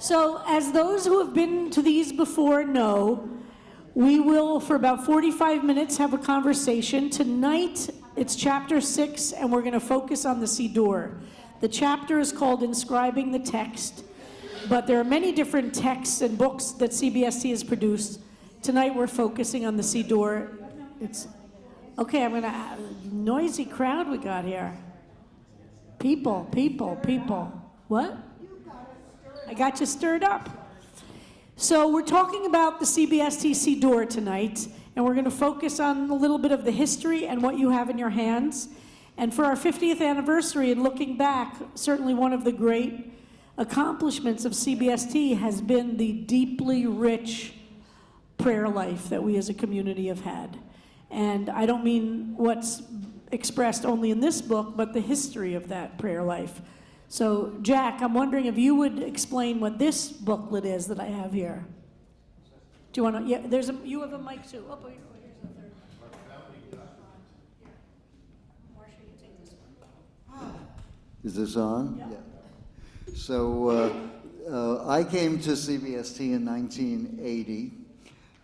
So, as those who have been to these before know, we will, for about 45 minutes, have a conversation. Tonight, it's chapter 6, and we're going to focus on the Siddur. The chapter is called Inscribing the Text, but there are many different texts and books that CBST has produced. Tonight, we're focusing on the Siddur. It's okay. I'm going to noisy crowd we got here. People. What? I got you stirred up. So we're talking about the CBST Siddur tonight, and we're going to focus on a little bit of the history and what you have in your hands. And for our 50th anniversary and looking back, certainly one of the great accomplishments of CBST has been the deeply rich prayer life that we as a community have had. And I don't mean what's expressed only in this book, but the history of that prayer life. So, Jack, I'm wondering if you would explain what this booklet is that I have here. Do you want to? Yeah, you have a mic too. Oh, here's a third. Marcia, you take this one. Is this on? Yeah. So, I came to CBST in 1980,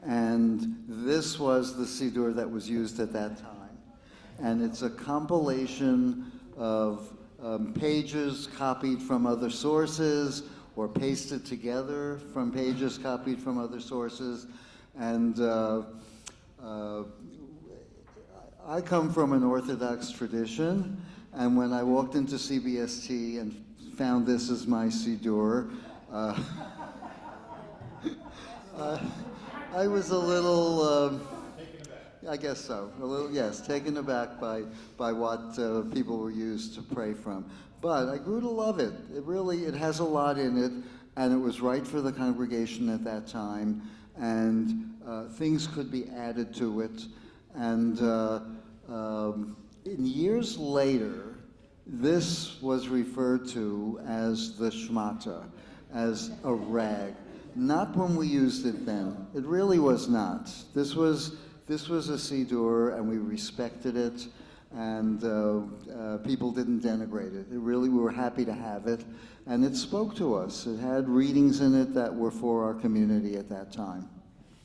and this was the Siddur that was used at that time. And it's a compilation of pages copied from other sources or pasted together from pages copied from other sources. And I come from an Orthodox tradition, and when I walked into CBST and found this as my Siddur, I was a little, I guess so, a little, yes, taken aback by what people were used to pray from. But I grew to love it. It has a lot in it, and it was right for the congregation at that time, and things could be added to it. And in years later, this was referred to as the Shmata, as a rag. Not when we used it then. It really was not. This was a Siddur, and we respected it, and people didn't denigrate it. We were happy to have it, and it spoke to us. It had readings in it that were for our community at that time.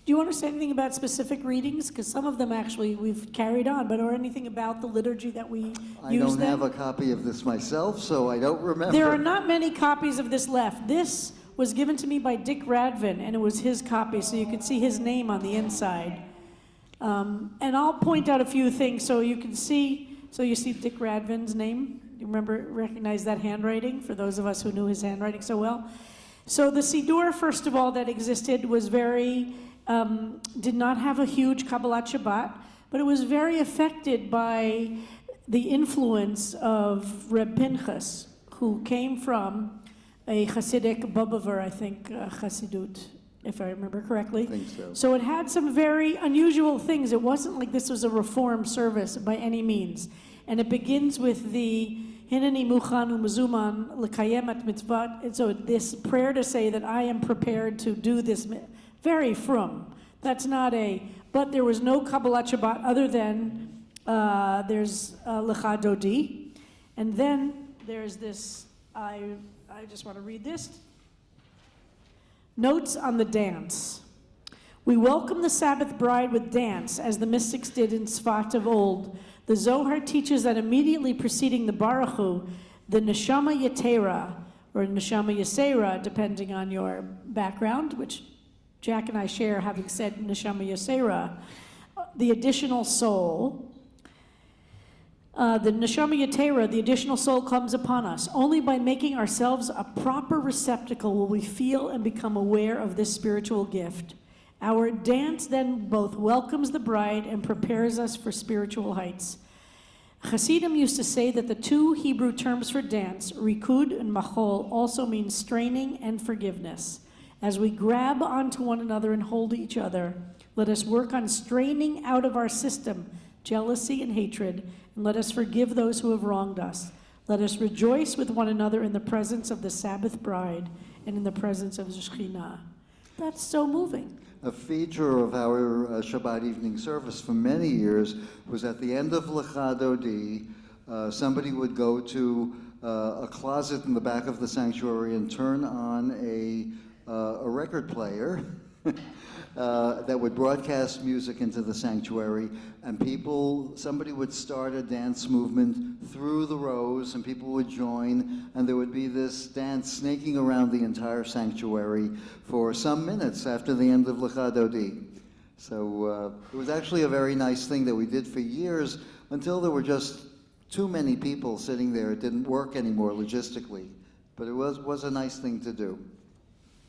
Do you want to say anything about specific readings? Because some of them actually we've carried on, but or anything about the liturgy that we use? I don't have a copy of this myself, so I don't remember. There are not many copies of this left. This was given to me by Dick Radvin, and it was his copy, so you can see his name on the inside. And I'll point out a few things so you can see. So you see Dick Radvin's name. You recognize that handwriting for those of us who knew his handwriting so well. So the Siddur, first of all, that existed was did not have a huge Kabbalat Shabbat, but it was very affected by the influence of Reb Pinchas, who came from a Hasidic Bobover, I think, Hasidut, if I remember correctly. I think so. So it had some very unusual things. It wasn't like this was a reform service by any means. And it begins with the Hineni Muchan U'Mezuman L'Kayem Et Mitzvot. And so this prayer to say that I am prepared to do this, very frum. That's not but there was no Kabbalat Shabbat other than there's Lecha Dodi. And then there's this, I just want to read this. Notes on the dance. We welcome the Sabbath bride with dance, as the mystics did in Sfat of old. The Zohar teaches that immediately preceding the Baruch Hu, the Neshama Yetera, or Neshama Yesera, depending on your background, which Jack and I share, having said Neshama Yesera, the additional soul, the Neshama Yetera, the additional soul, comes upon us. Only by making ourselves a proper receptacle will we feel and become aware of this spiritual gift. Our dance then both welcomes the bride and prepares us for spiritual heights. Hasidim used to say that the two Hebrew terms for dance, rikud and machol, also mean straining and forgiveness. As we grab onto one another and hold each other, let us work on straining out of our system jealousy and hatred, and let us forgive those who have wronged us. Let us rejoice with one another in the presence of the Sabbath bride and in the presence of the Shekhinah. That's so moving. A feature of our Shabbat evening service for many years was at the end of Lecha Dodi, somebody would go to a closet in the back of the sanctuary and turn on a a record player that would broadcast music into the sanctuary, and somebody would start a dance movement through the rows, and people would join, and there would be this dance snaking around the entire sanctuary for some minutes after the end of Lecha Dodi. So it was actually a very nice thing that we did for years until there were just too many people sitting there. It didn't work anymore logistically, but it was a nice thing to do.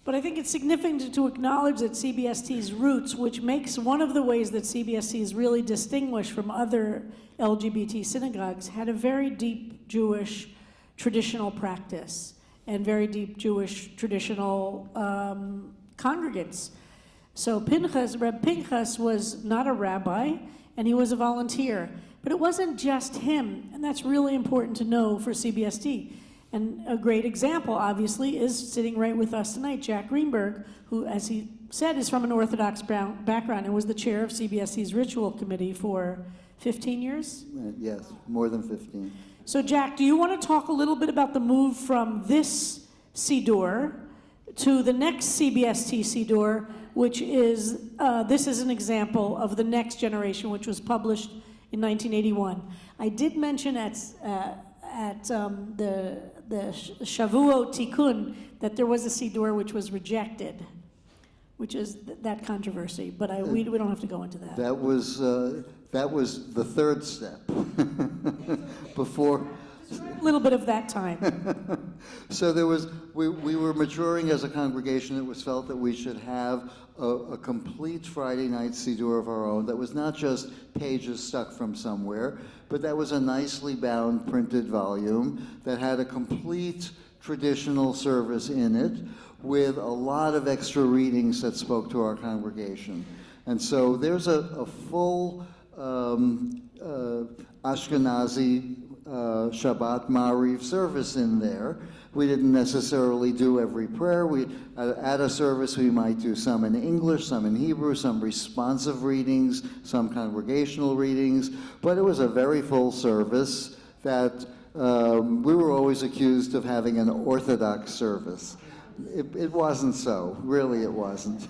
But I think it's significant to acknowledge that CBST's roots, which makes one of the ways that CBST is really distinguished from other LGBT synagogues, had a very deep Jewish traditional practice and very deep Jewish traditional congregants. So Reb Pinchas was not a rabbi, and he was a volunteer. But it wasn't just him, and that's really important to know for CBST. And a great example, obviously, is sitting right with us tonight, Jack Greenberg, who, as he said, is from an Orthodox background and was the chair of CBST's Ritual Committee for 15 years? Yes, more than 15. So, Jack, do you want to talk a little bit about the move from this Siddur to the next CBST Siddur, which is, this is an example of the next generation, which was published in 1981. I did mention at the Shavuot Tikkun that there was a Siddur which was rejected, which is that controversy. But we don't have to go into that. That was the third step before. A little bit of that time. So we were maturing as a congregation. It was felt that we should have a complete Friday night Siddur of our own that was not just pages stuck from somewhere, but that was a nicely bound printed volume that had a complete traditional service in it with a lot of extra readings that spoke to our congregation. And so there's a full Ashkenazi Shabbat Ma'ariv service in there. We didn't necessarily do every prayer. At a service, we might do some in English, some in Hebrew, some responsive readings, some congregational readings, but it was a very full service that we were always accused of having an Orthodox service. It wasn't so, really it wasn't.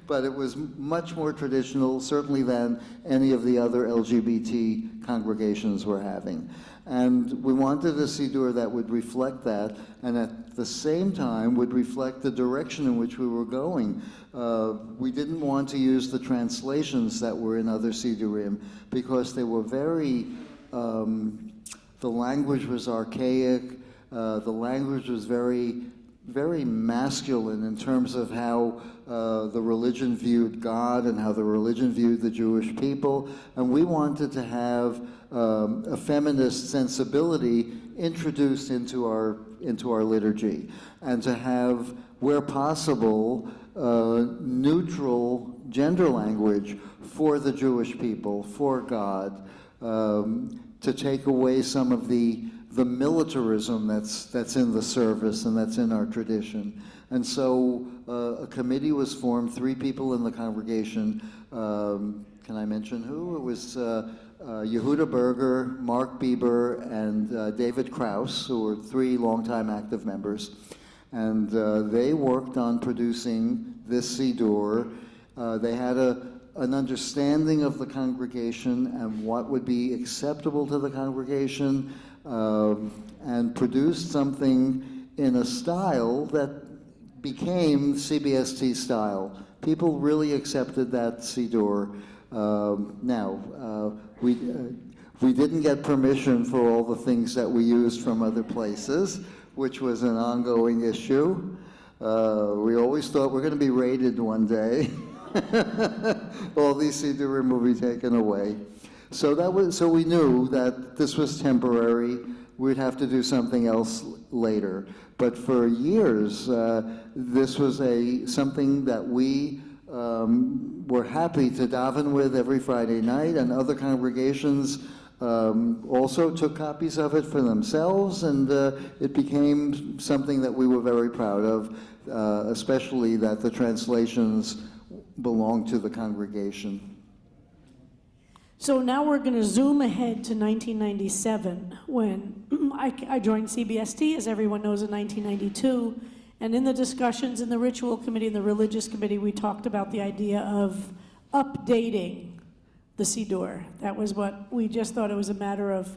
But it was much more traditional, certainly than any of the other LGBT congregations were having. And we wanted a Siddur that would reflect that, and at the same time would reflect the direction in which we were going. We didn't want to use the translations that were in other Siddurim because they were very, the language was archaic, the language was very masculine in terms of how the religion viewed God and how the religion viewed the Jewish people, and we wanted to have a feminist sensibility introduced into our liturgy, and to have, where possible, neutral gender language for the Jewish people, for God, to take away some of the militarism that's in the service and that's in our tradition. And so a committee was formed, 3 people in the congregation. Can I mention who? It was Yehuda Berger, Mark Bieber, and David Krause, who were 3 longtime active members. And they worked on producing this Siddur. They had an understanding of the congregation and what would be acceptable to the congregation, and produced something in a style that became CBST style. People really accepted that Siddur. Now, we didn't get permission for all the things that we used from other places, which was an ongoing issue. We always thought we're going to be raided one day. All these Siddurim will be taken away. So we knew that this was temporary. We'd have to do something else later. But for years, this was something that we were happy to daven with every Friday night, and other congregations also took copies of it for themselves, and it became something that we were very proud of, especially that the translations belonged to the congregation. So now we're going to zoom ahead to 1997, when I joined CBST, as everyone knows, in 1992, And in the discussions in the ritual committee and the religious committee, we talked about the idea of updating the Siddur. That was what we just thought it was a matter of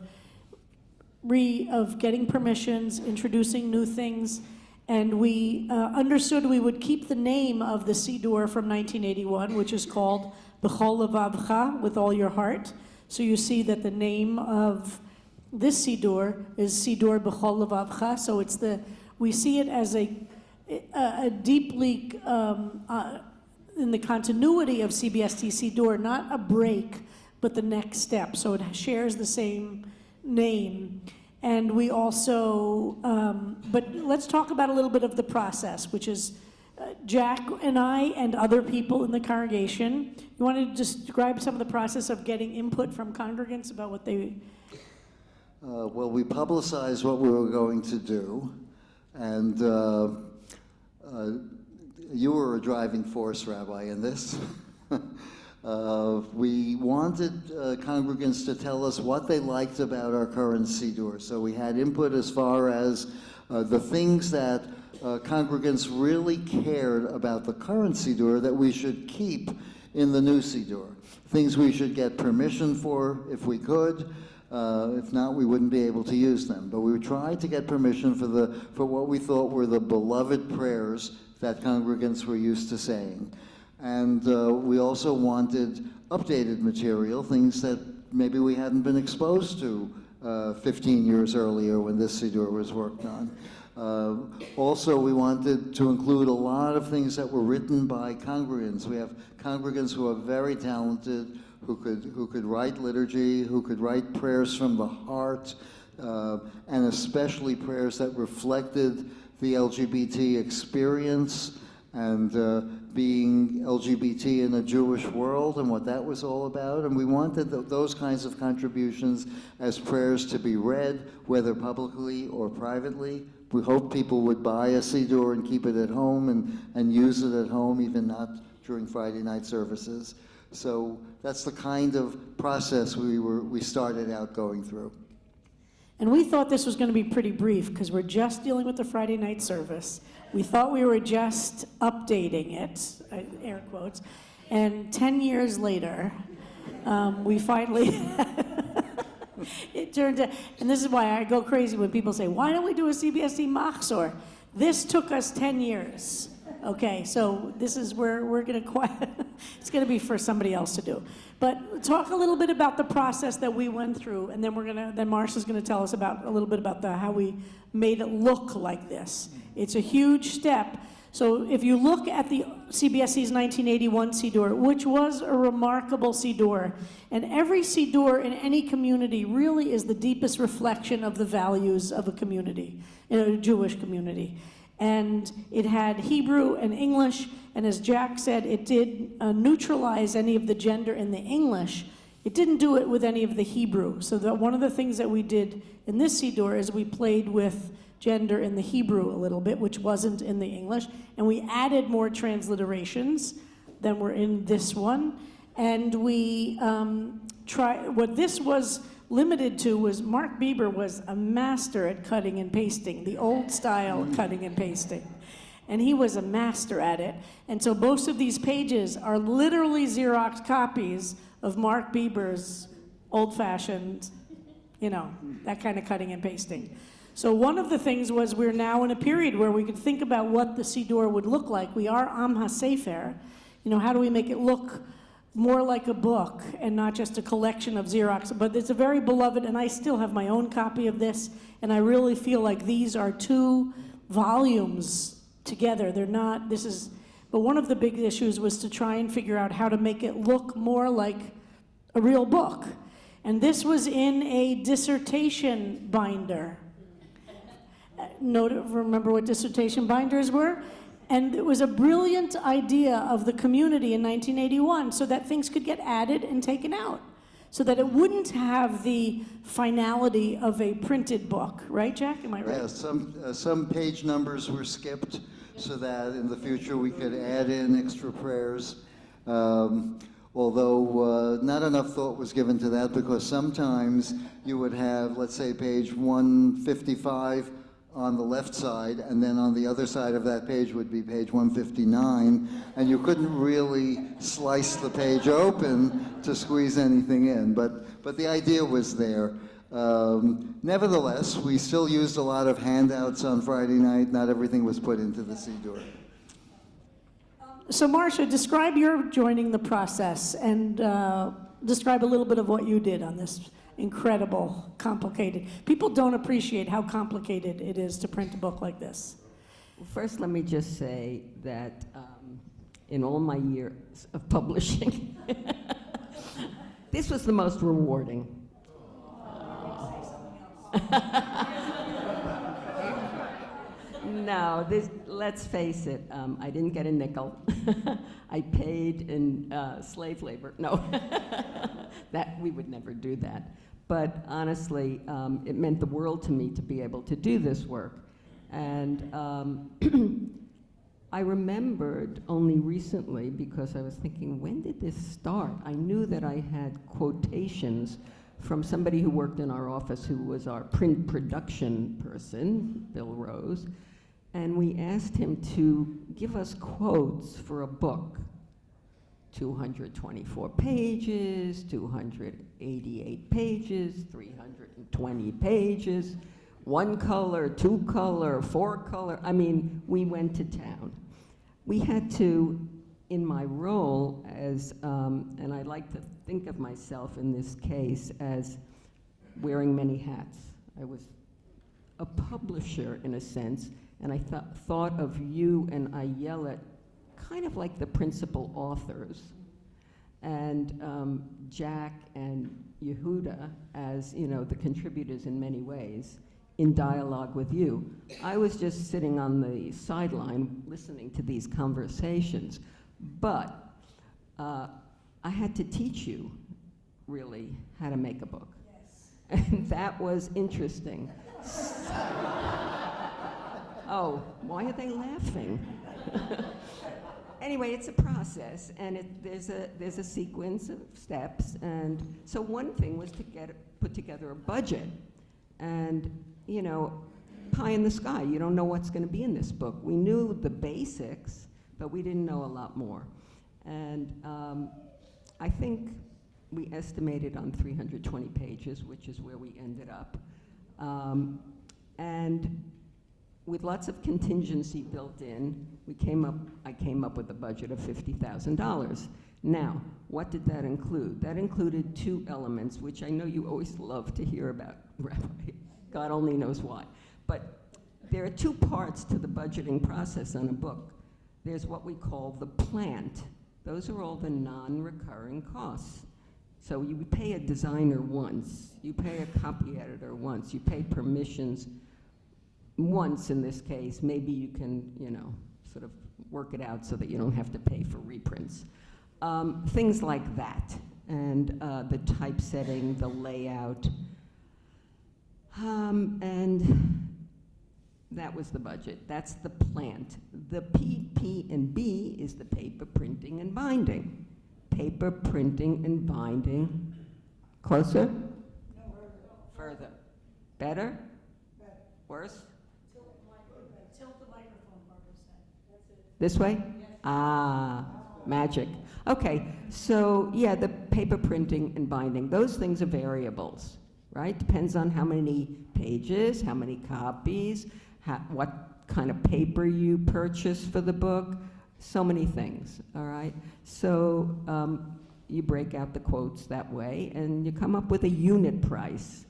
getting permissions, introducing new things, and we understood we would keep the name of the Siddur from 1981, which is called B'chol Levavcha, with all your heart. So you see that the name of this Siddur is Siddur B'chol Levavcha. So it's we see it as a deeply in the continuity of CBST Siddur, not a break, but the next step. So it shares the same name. And we also, but let's talk about a little bit of the process, which is Jack and I and other people in the congregation. You want to describe some of the process of getting input from congregants about what they... Well, we publicized what we were going to do, and you were a driving force, Rabbi, in this. We wanted congregants to tell us what they liked about our current Siddur. So we had input as far as the things that congregants really cared about the current Siddur that we should keep in the new Siddur. Things we should get permission for if we could. If not, we wouldn't be able to use them. But we tried to get permission for what we thought were the beloved prayers that congregants were used to saying. And we also wanted updated material, things that maybe we hadn't been exposed to 15 years earlier when this Siddur was worked on. Also, we wanted to include a lot of things that were written by congregants. We have congregants who are very talented, who could write liturgy, who could write prayers from the heart, and especially prayers that reflected the LGBT experience and being LGBT in a Jewish world and what that was all about. And we wanted those kinds of contributions as prayers to be read, whether publicly or privately. We hope people would buy a Siddur and keep it at home and use it at home, even not during Friday night services. So that's the kind of process we started out going through. And we thought this was going to be pretty brief because we're just dealing with the Friday night service. We thought we were just updating it, air quotes, and 10 years later, we finally, it turned out, and this is why I go crazy when people say, why don't we do a CBSE Machzor? This took us 10 years. Okay, so this is where we're going to, it's going to be for somebody else to do. But talk a little bit about the process that we went through, and then then Marsha's going to tell us a little bit about how we made it look like this. It's a huge step. So if you look at the CBSE's 1981 Siddur, which was a remarkable Siddur, and every Siddur in any community really is the deepest reflection of the values of a community, in a Jewish community. And it had Hebrew and English, and as Jack said, it did neutralize any of the gender in the English. It didn't do it with any of the Hebrew. So one of the things that we did in this Siddur is we played with gender in the Hebrew a little bit, which wasn't in the English, and we added more transliterations than were in this one. And we what this was limited to was Mark Bieber was a master at cutting and pasting, the old style cutting and pasting. And he was a master at it. And so most of these pages are literally Xerox copies of Mark Bieber's old-fashioned, that kind of cutting and pasting. So one of the things was we're now in a period where we could think about what the Siddur would look like. We are Am HaSefer. How do we make it look more like a book and not just a collection of Xerox? But it's a very beloved, and I still have my own copy of this, and I really feel like these are two volumes together. They're not, but one of the big issues was to try and figure out how to make it look more like a real book. And this was in a dissertation binder. Remember what dissertation binders were? And it was a brilliant idea of the community in 1981 so that things could get added and taken out, so that it wouldn't have the finality of a printed book. Right, Jack? Am I right? Yeah, some page numbers were skipped so that in the future we could add in extra prayers. Although not enough thought was given to that, because sometimes you would have, let's say, page 155, on the left side, and then on the other side of that page would be page 159, and you couldn't really slice the page open to squeeze anything in, but the idea was there. Nevertheless, we still used a lot of handouts on Friday night. Not everything was put into the Siddur. So Marcia, describe your joining the process, and describe a little bit of what you did on this incredible, complicated. People don't appreciate how complicated it is to print a book like this. Well, first, let me just say that in all my years of publishing, this was the most rewarding. No, let's face it, I didn't get a nickel. I paid in slave labor. No, that we would never do that. But honestly, it meant the world to me to be able to do this work. And I remembered only recently, because I was thinking, when did this start? I knew that I had quotations from somebody who worked in our office, who was our print production person, Bill Rose, and we asked him to give us quotes for a book. 224 pages, 288 pages, 320 pages, 1 color, 2 color, 4 color. I mean, we went to town. We had to, in my role as, and I like to think of myself in this case as wearing many hats. I was a publisher in a sense, and I thought of you and Ayelet kind of like the principal authors, and Jack and Yehuda as, you know, the contributors in many ways, in dialogue with you. I was just sitting on the sideline listening to these conversations, but I had to teach you, really, how to make a book. Yes. And that was interesting. Oh, why are they laughing? Anyway, it's a process, and there's a sequence of steps, and so one thing was to put together a budget, and you know, pie in the sky. You don't know what's going to be in this book. We knew the basics, but we didn't know a lot more, and I think we estimated on 320 pages, which is where we ended up, and with lots of contingency built in, I came up with a budget of $50,000. Now, what did that include? That included 2 elements, which I know you always love to hear about, Rabbi. God only knows why. But there are 2 parts to the budgeting process on a book. There's what we call the plant. Those are all the non-recurring costs. So you pay a designer once, you pay a copy editor once, you pay permissions once in this case. Maybe you can, you know, sort of work it out so that you don't have to pay for reprints. Things like that, and the typesetting, the layout, and that was the budget. That's the plant. The P and B is the paper printing and binding. Paper printing and binding. Closer? No, further. Better? Worse? Tilt the microphone, Barbara said. That's it. This way? Yes. Ah, magic. Okay, so yeah, the paper printing and binding, those things are variables, right? Depends on how many pages, how many copies, what kind of paper you purchase for the book, so many things, all right? So you break out the quotes that way, and you come up with a unit price.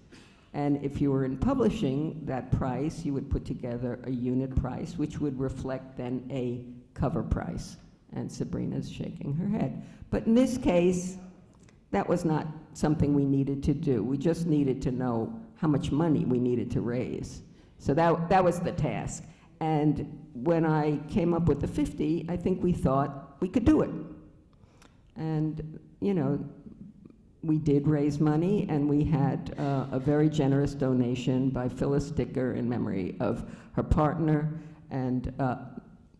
And if you were in publishing that price, you would put together a unit price, which would reflect then a cover price. And Sabrina's shaking her head. But in this case, that was not something we needed to do. We just needed to know how much money we needed to raise. So that was the task. And when I came up with the 50, I think we thought we could do it. And, you know, we did raise money, and we had a very generous donation by Phyllis Dicker in memory of her partner. And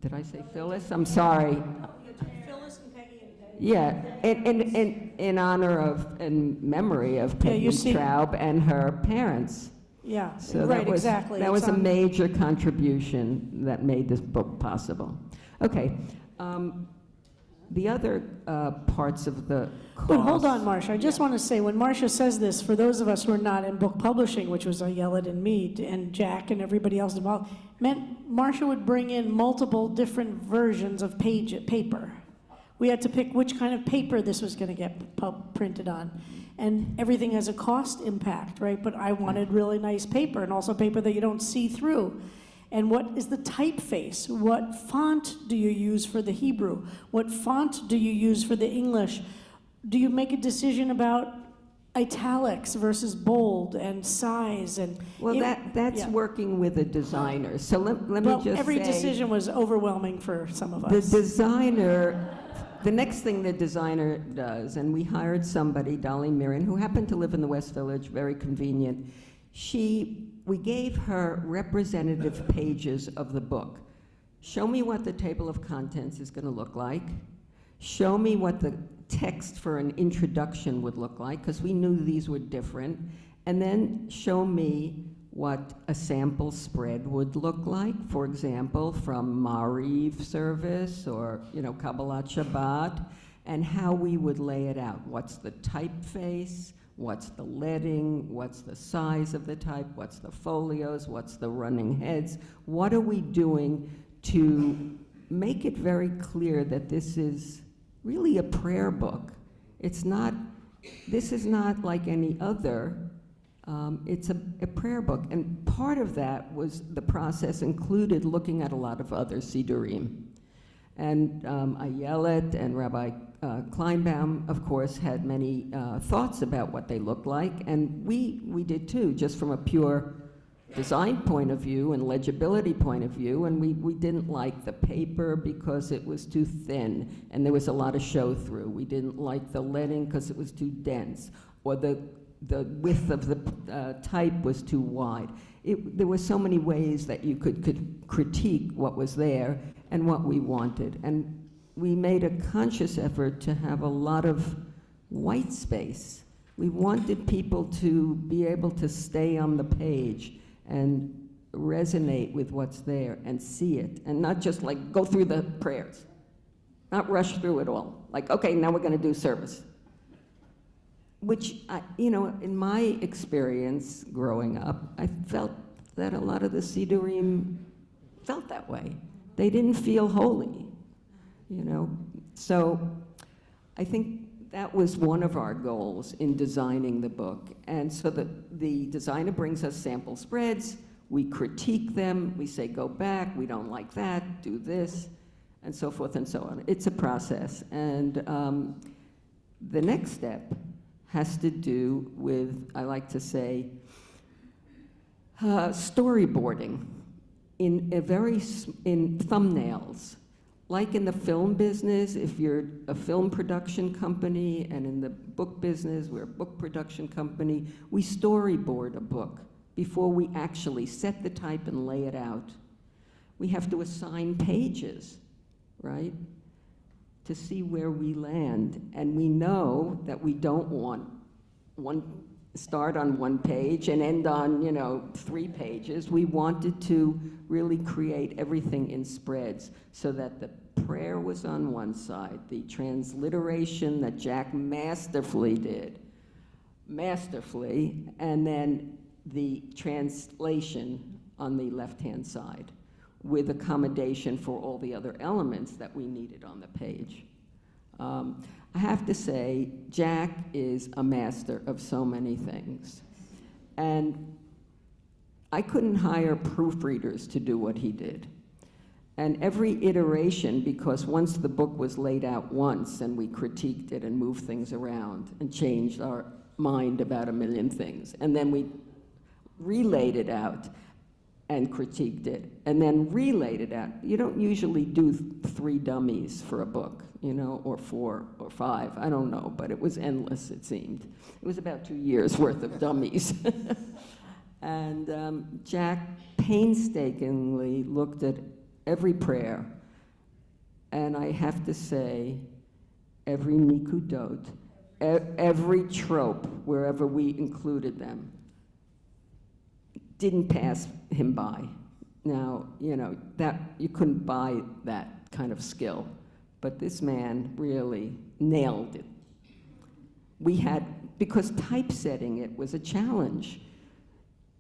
did I say Phyllis? I'm sorry. Phyllis and Peggy and Peggy. Yeah, in honor of, in memory of Peggy Straub and her parents. Yeah, So right, that was, exactly. That It's was a on- major contribution that made this book possible. Okay. The other parts of the cost. But hold on, Marcia. I just want to say, when Marcia says this, for those of us who are not in book publishing, which was Ayelet and me and Jack and everybody else involved, meant Marcia would bring in multiple different versions of paper. We had to pick which kind of paper this was going to get printed on. And everything has a cost impact, right? But I wanted really nice paper, and also paper that you don't see through. And what is the typeface? What font do you use for the Hebrew? What font do you use for the English? Do you make a decision about italics versus bold and size? And Well, that's working with a designer. So let me just say. Every decision was overwhelming for some of us. The designer, the next thing the designer does, and we hired somebody, Dolly Mirren, who happened to live in the West Village, very convenient. We gave her representative pages of the book. Show me what the table of contents is going to look like. Show me what the text for an introduction would look like, because we knew these were different. And then show me what a sample spread would look like, for example, from Mariv service or, Kabbalat Shabbat, and how we would lay it out. What's the typeface? What's the leading? What's the size of the type? What's the folios? What's the running heads? What are we doing to make it very clear that this is really a prayer book? This is not like any other. It's a prayer book. And part of that was the process included looking at a lot of other Sidurim. And Ayelet and Rabbi Kleinbaum, of course, had many thoughts about what they looked like, and we did too, just from a pure design point of view and legibility point of view, and we didn't like the paper because it was too thin and there was a lot of show through. We didn't like the leading because it was too dense, or the width of the type was too wide. There were so many ways that you could critique what was there and what we wanted. And we made a conscious effort to have a lot of white space. We wanted people to be able to stay on the page and resonate with what's there and see it, and not just like go through the prayers, not rush through it all. Like, okay, now we're going to do service. Which, in my experience growing up, I felt that a lot of the Sidurim felt that way. They didn't feel holy. So I think that was one of our goals in designing the book. And so the designer brings us sample spreads, we critique them, we say go back, we don't like that, do this, and so forth and so on. It's a process. And the next step has to do with, I like to say, storyboarding in thumbnails. Like in the film business, if you're a film production company, and in the book business, we're a book production company, we storyboard a book before we actually set the type and lay it out. We have to assign pages, right, to see where we land. And we know that we don't want start on one page and end on, 3 pages. We wanted to really create everything in spreads so that the prayer was on one side, the transliteration that Jack masterfully did, and then the translation on the left-hand side with accommodation for all the other elements that we needed on the page. I have to say, Jack is a master of so many things. And I couldn't hire proofreaders to do what he did. And every iteration, because once the book was laid out once and we critiqued it and moved things around and changed our mind about a million things, and then we relaid it out and critiqued it, and then relaid it out. You don't usually do 3 dummies for a book, or 4 or 5, I don't know, but it was endless, it seemed. It was about 2 years worth of dummies. And Jack painstakingly looked at every prayer, and I have to say, every nikudot, every trope, wherever we included them, didn't pass him by. Now, you know, that you couldn't buy that kind of skill, but this man really nailed it. We had, because typesetting it was a challenge.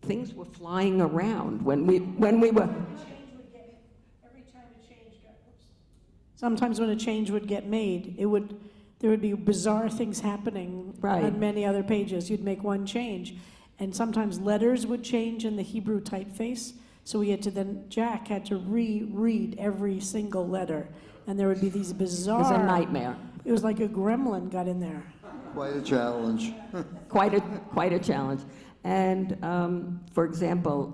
Things were flying around when we were. Sometimes when a change would get made, there would be bizarre things happening Right. on many other pages. You'd make one change, and sometimes letters would change in the Hebrew typeface. So Jack had to reread every single letter, and there would be these bizarre. It was a nightmare. It was like a gremlin got in there. Quite a challenge. Quite a challenge. And for example,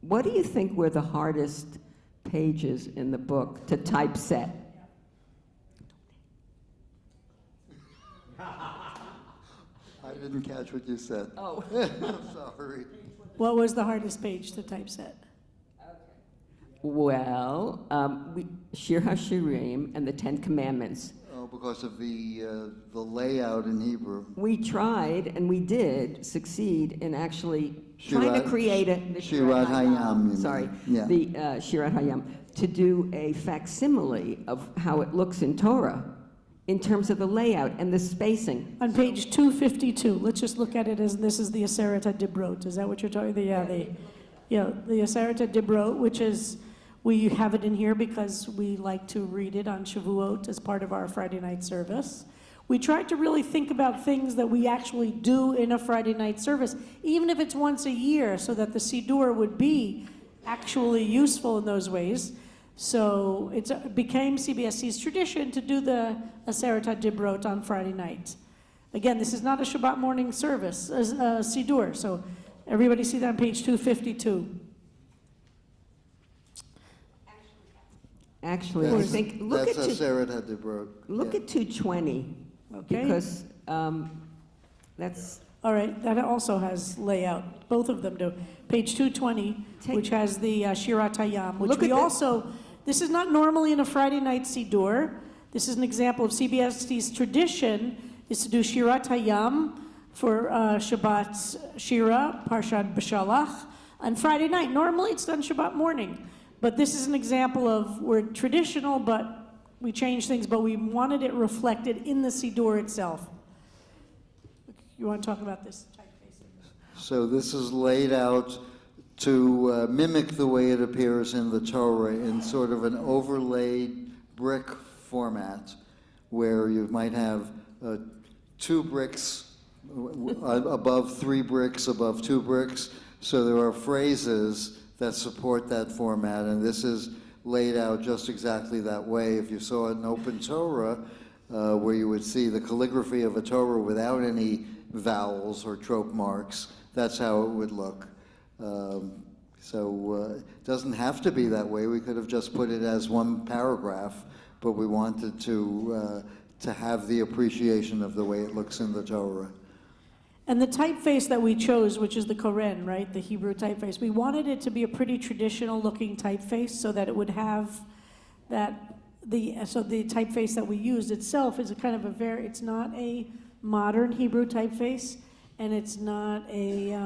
what do you think were the hardest pages in the book to typeset? I didn't catch what you said. Oh. I'm sorry. What was the hardest page to typeset? Well, Shir HaShirim and the Ten Commandments. Oh, because of the layout in Hebrew. We tried, and we did succeed in actually trying to create the Shirat Hayam, you mean. Sorry, Yeah. the Shirat Hayam, to do a facsimile of how it looks in Torah in terms of the layout and the spacing. On page 252, let's just look at it as this is the Aseret HaDibrot. Is that what you're talking? The Aseret HaDibrot, which is, we have it in here because we like to read it on Shavuot as part of our Friday night service. We tried to really think about things that we actually do in a Friday night service, even if it's once a year, so that the Siddur would be actually useful in those ways. So it became CBSC's tradition to do the Aseret HaDibrot on Friday night. Again, this is not a Shabbat morning service, a Siddur. So everybody see that on page 252. Actually, I think, look That's at Aseret HaDibrot. look at 220, Okay. because that's, All right, that also has layout. Both of them do. Page 220, which has the Shirat Hayam, which Look we at the- also, this is not normally in a Friday night Siddur. This is an example of CBST's tradition is to do Shirat Hayam for Shabbat Shira, Parshat B'Shalach, on Friday night. Normally it's done Shabbat morning. But this is an example of, we're traditional, but we change things, but we wanted it reflected in the Siddur itself. You want to talk about this typeface? So this is laid out to mimic the way it appears in the Torah in sort of an overlaid brick format, where you might have 2 bricks above 3 bricks above 2 bricks. So there are phrases that support that format, and this is laid out just exactly that way. If you saw an open Torah, where you would see the calligraphy of a Torah without any vowels or trope marks, that's how it would look. It doesn't have to be that way. We could have just put it as one paragraph, but we wanted to have the appreciation of the way it looks in the Torah. And the typeface that we chose, which is the Koren, right, the Hebrew typeface, we wanted it to be a pretty traditional looking typeface so that it would have that, so the typeface that we used itself is a kind of a it's not a modern Hebrew typeface, and it's not a,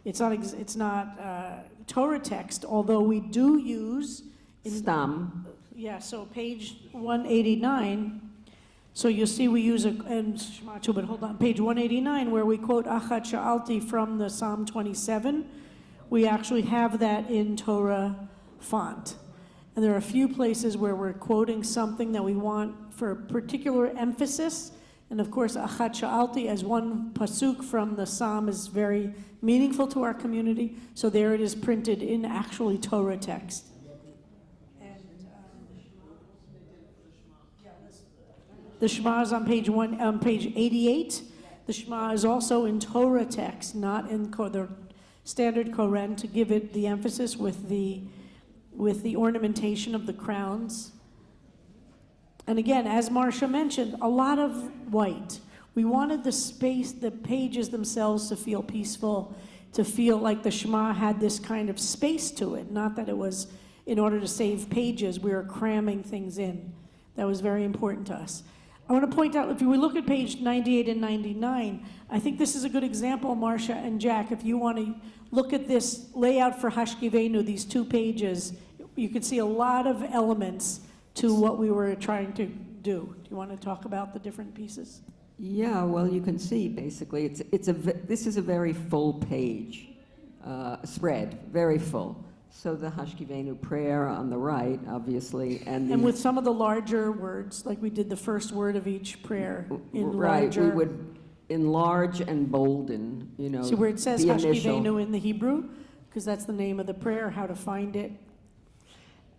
it's not Torah text, although we do use Stam. Yeah, so page 189. So you'll see we use and Shema too, but hold on, page 189, where we quote Achat Sha'alti from the Psalm 27, we actually have that in Torah font. And there are a few places where we're quoting something that we want for particular emphasis. And of course, Achat Sha'alti as one pasuk from the Psalm is very meaningful to our community. So there it is printed in actually Torah text. The Shema is on page 88. The Shema is also in Torah text, not in the standard Koren, to give it the emphasis with the ornamentation of the crowns. And again, as Marcia mentioned, a lot of white. We wanted the space, the pages themselves to feel peaceful, to feel like the Shema had this kind of space to it, not that it was in order to save pages, we were cramming things in. That was very important to us. I want to point out, if we look at page 98 and 99, I think this is a good example, Marcia and Jack, if you want to look at this layout for Hashkivenu, these 2 pages, you can see a lot of elements to what we were trying to do. Do you want to talk about the different pieces? Yeah, well, you can see basically this is a very full page spread, very full. So the Hashkivenu prayer on the right, obviously, and with some of the larger words, like we did the first word of each prayer in right, larger. we would enlarge and bolden, you know. See where it says the initial. Hashkivenu in the Hebrew, because that's the name of the prayer, how to find it.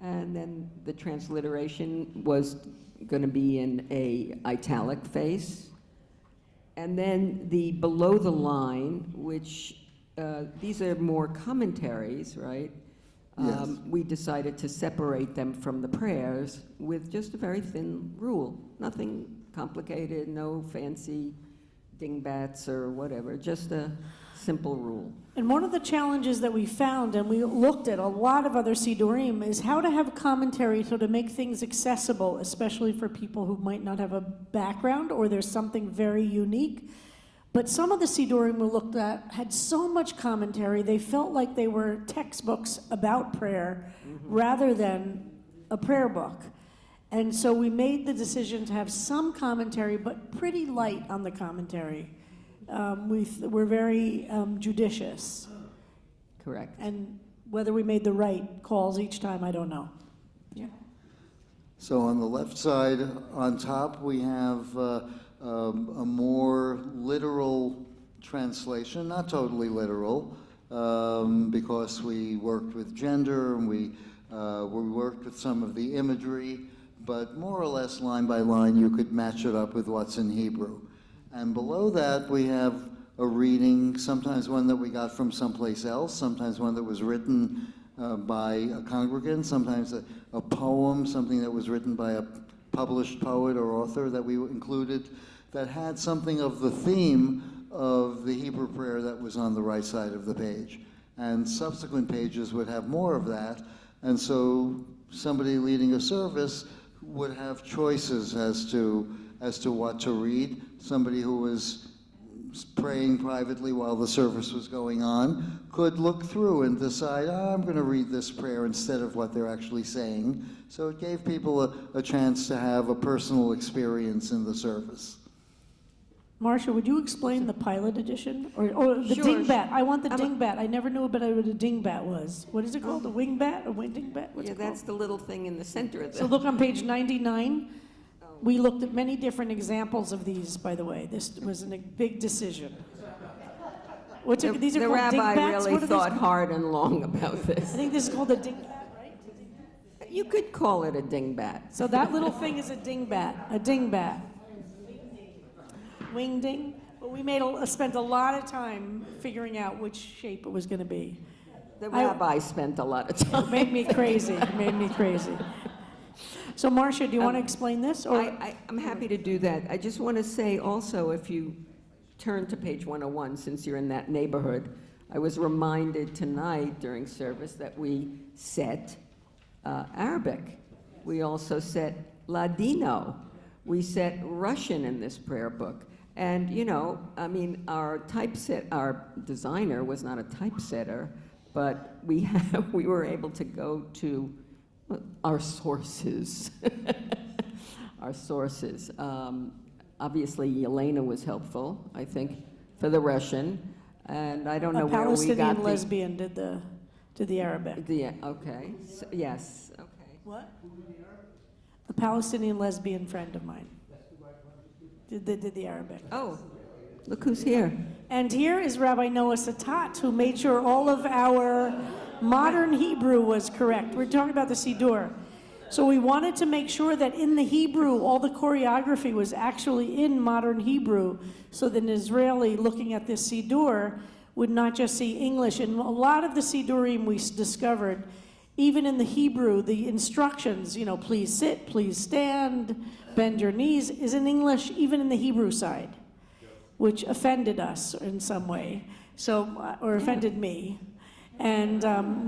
And then the transliteration was going to be in a italic face. And then the below the line, which these are more commentaries, right? Yes. We decided to separate them from the prayers with just a very thin rule. Nothing complicated, no fancy dingbats or whatever, just a simple rule. And one of the challenges that we found, and we looked at a lot of other Sidurim, is how to have commentary so to make things accessible, especially for people who might not have a background or there's something very unique. But some of the Sidurim we looked at had so much commentary, they felt like they were textbooks about prayer rather than a prayer book. And so we made the decision to have some commentary, but pretty light on the commentary. We're very judicious. Correct. And whether we made the right calls each time, I don't know. Yeah. So on the left side, on top, we have a more literal translation, not totally literal, because we worked with gender and we worked with some of the imagery, but more or less line by line you could match it up with what's in Hebrew. And below that we have a reading, sometimes one that we got from someplace else, sometimes one that was written by a congregant, sometimes a poem, something that was written by a published poet or author that we included, that had something of the theme of the Hebrew prayer that was on the right side of the page. And subsequent pages would have more of that, and so somebody leading a service would have choices as to what to read. Somebody who was praying privately while the service was going on could look through and decide, I'm going to read this prayer instead of what they're actually saying. So it gave people a chance to have a personal experience in the service. Marcia, would you explain the pilot edition? Or the Sure. dingbat? I want the dingbat. I never knew what a dingbat was. What is it called? A wingbat? A dingbat? What's Yeah, it that's called? the little thing in the center of the... So look on page 99. We looked at many different examples of these, by the way. This was a big decision. These are the called rabbi dingbats? really What are thought these? hard and long about I this. think this is called a dingbat, right? You could call it a dingbat. So that little thing is a dingbat. A dingbat. Wingding. But we spent a lot of time figuring out which shape it was going to be. The rabbi spent a lot of time. It made me crazy. It made me crazy. So, Marcia, do you want to explain this? Or I'm happy to do that. I just want to say also, if you turn to page 101, since you're in that neighborhood, I was reminded tonight during service that we set Arabic. We also set Ladino. We set Russian in this prayer book. And, you know, I mean, our designer was not a typesetter, but we were able to go to our sources. Our sources. Obviously, Elena was helpful, I think, for the Russian. And I don't know where we got a Palestinian lesbian did the Arabic. Okay. So, yes. Okay. What? A Palestinian lesbian friend of mine did the Arabic. Oh, look who's here. And here is Rabbi Noah Satat, who made sure all of our modern Hebrew was correct. We're talking about the Siddur. So we wanted to make sure that in the Hebrew, all the choreography was actually in modern Hebrew, so that an Israeli looking at this Siddur would not just see English. And a lot of the Siddurim we discovered, even in the Hebrew, the instructions, you know, please sit, please stand, bend your knees, is in English, even in the Hebrew side, which offended us in some way, or offended me. And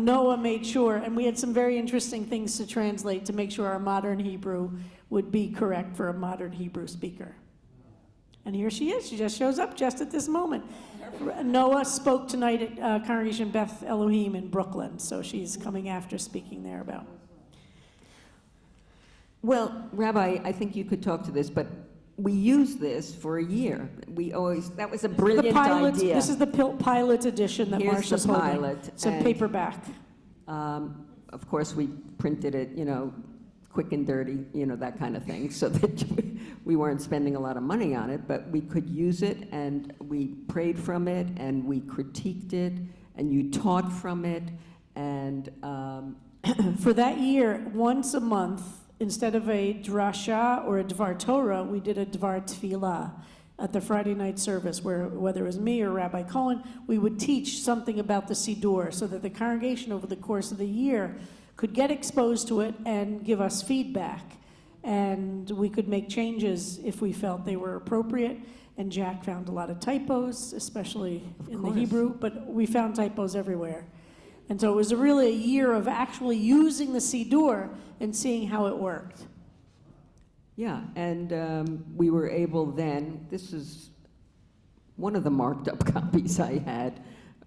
Noah made sure, and we had some very interesting things to translate to make sure our modern Hebrew would be correct for a modern Hebrew speaker. And here she is. She just shows up just at this moment. Noah spoke tonight at Congregation Beth Elohim in Brooklyn, so she's coming after speaking there about. Well, Rabbi, I think you could talk to this, but we used this for a year. That was a brilliant idea. This is the pilot edition that Here's Marsha's the holding. pilot, It's a and, paperback. Of course, we printed it, quick and dirty, that kind of thing, so that we weren't spending a lot of money on it, but we could use it, and we prayed from it, and we critiqued it, and you taught from it, and For that year, once a month, instead of a drasha or a dvar Torah, we did a dvar tefillah at the Friday night service, where whether it was me or Rabbi Cohen, we would teach something about the Siddur, so that the congregation over the course of the year could get exposed to it and give us feedback. And we could make changes if we felt they were appropriate. And Jack found a lot of typos, especially in the Hebrew, but we found typos everywhere. And so it was really a year of actually using the Siddur and seeing how it worked. yeah, and we were able then, this is one of the marked up copies I had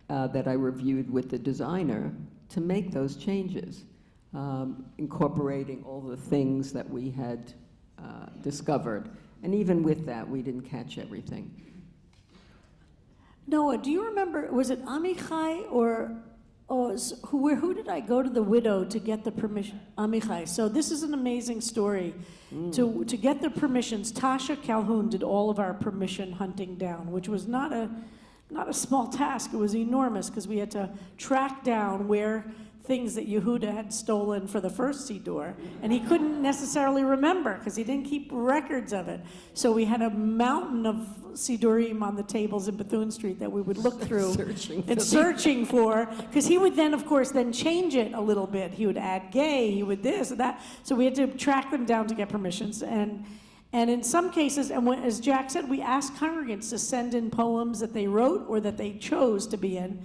that I reviewed with the designer, to make those changes, incorporating all the things that we had discovered. And even with that, we didn't catch everything. Noah, do you remember, was it Amichai or who did I go to the widow to get the permission? Amichai. So this is an amazing story. To get the permissions, Tasha Calhoun did all of our permission hunting down, which was not a small task. It was enormous, because we had to track down where things that Yehuda had stolen for the first Siddur, and he couldn't necessarily remember because he didn't keep records of it. So we had a mountain of Siddurim on the tables in Bethune Street that we would look through searching for, because he would then, of course, then change it a little bit. He would add gay, he would this and that. So we had to track them down to get permissions. And in some cases, and as Jack said, we asked congregants to send in poems that they wrote or that they chose to be in.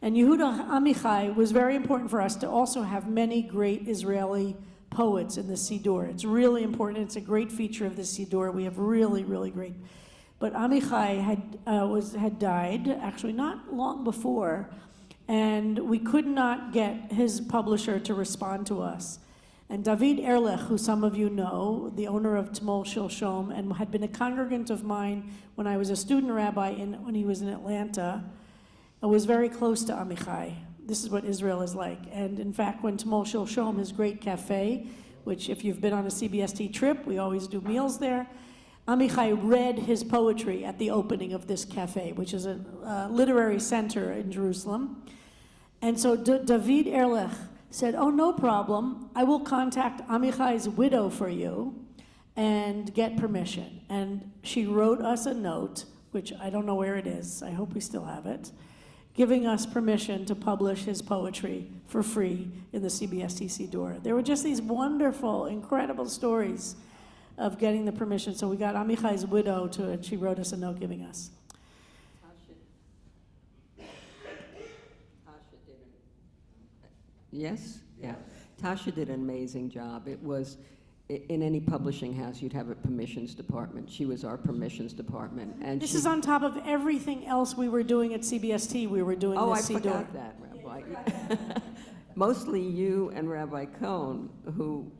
And Yehuda Amichai was very important for us to also have many great Israeli poets in the Siddur. It's really important. It's a great feature of the Siddur. We have really, really great. But Amichai had died, actually not long before, and we could not get his publisher to respond to us. And David Erlich, who some of you know, the owner of Tmol Shilshom, and had been a congregant of mine when I was a student rabbi when he was in Atlanta, was very close to Amichai. This is what Israel is like. And in fact, when Tmol Shilshom, his great cafe, which if you've been on a CBST trip, we always do meals there, Amichai read his poetry at the opening of this cafe, which is a literary center in Jerusalem. And so David Erlich said, oh, no problem. I will contact Amichai's widow for you and get permission. And she wrote us a note, which I don't know where it is. I hope we still have it, giving us permission to publish his poetry for free in the CBST Siddur. There were just these wonderful, incredible stories of getting the permission. So we got Amichai's widow and she wrote us a note giving us. Yes? Yeah. Tasha did an amazing job. It was, in any publishing house, you'd have a permissions department. She was our permissions department. And this is on top of everything else we were doing at CBST. We were doing I this Siddur. forgot that, Rabbi. Mostly you and Rabbi Cohn, who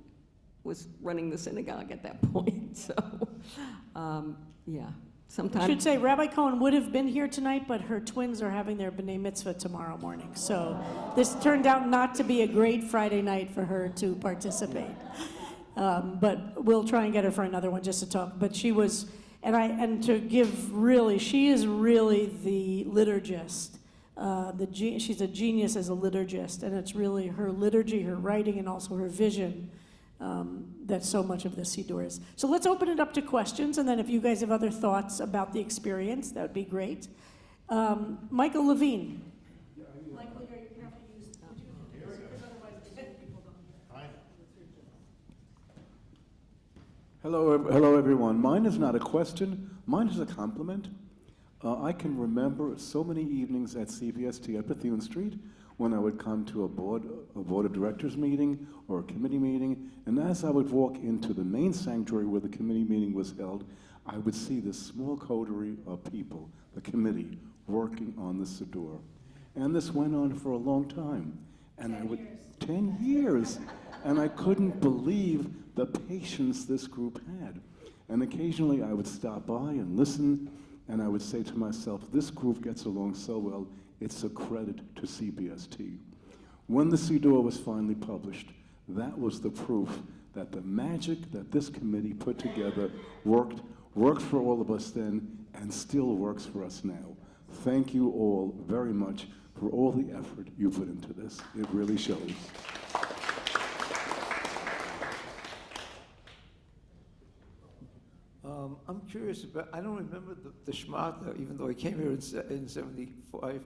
was running the synagogue at that point. So, yeah. I should say Rabbi Cohen would have been here tonight, but her twins are having their B'nai Mitzvah tomorrow morning. So this turned out not to be a great Friday night for her to participate. But we'll try and get her for another one just to talk. But she was, she is really the liturgist. She's a genius as a liturgist, and it's really her liturgy, her writing, and also her vision that so much of the Siddur is. So let's open it up to questions, and then if you guys have other thoughts about the experience, that would be great. Michael Levine. Michael, you have to use, because otherwise people don't. Hello everyone. Mine is not a question, mine is a compliment. I can remember so many evenings at CVST at Bethune Street when I would come to a board of directors meeting or a committee meeting, and as I would walk into the main sanctuary where the committee meeting was held, I would see this small coterie of people, the committee, working on the Siddur. And this went on for a long time. And 10 years. And I couldn't believe the patience this group had. And occasionally I would stop by and listen, and I would say to myself, this group gets along so well, it's a credit to CBST. When the Siddur was finally published, that was the proof that the magic that this committee put together worked for all of us then, and still works for us now. Thank you all very much for all the effort you put into this. It really shows. I'm curious about, I don't remember the Shmata, even though I came here in 75.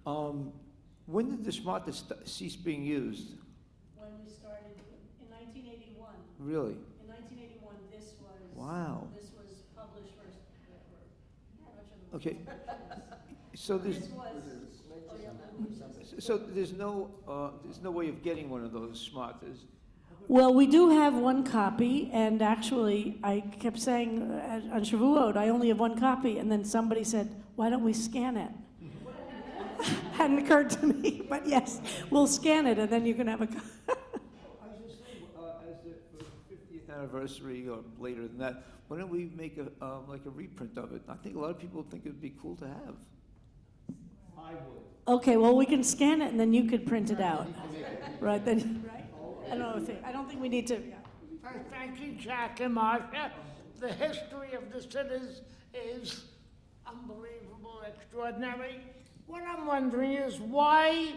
When did the Shmata cease being used? When we started in 1981. Really? In 1981, this was. Wow. This was published first. Okay. So there's. So there's no way of getting one of those Shmatas. Well, we do have one copy, and actually, I kept saying on Shavuot, I only have one copy, and then somebody said, why don't we scan it? Hadn't occurred to me, but yes, we'll scan it, and then you can have a copy. I was just saying, as for the 50th anniversary or later than that, why don't we make like a reprint of it? I think a lot of people think it would be cool to have. I would. Okay, well, we can scan it, and then you could print it out. Right, then, right? I don't think we need to. Yeah. Thank you, Jack and Marcia. The history of the cities is unbelievable, extraordinary. What I'm wondering is why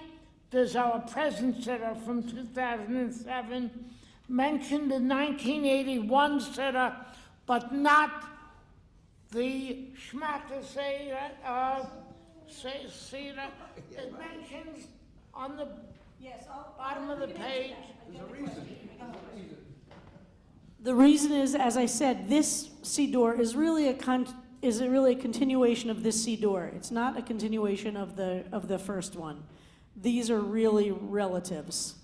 does our present sitter from 2007 mention the 1981 sitter, but not the Shmata Seder? It mentions on the bottom of the page. The reason is, as I said, this Siddur is really a continuation of this Siddur. It's not a continuation of the first one. These are really relatives.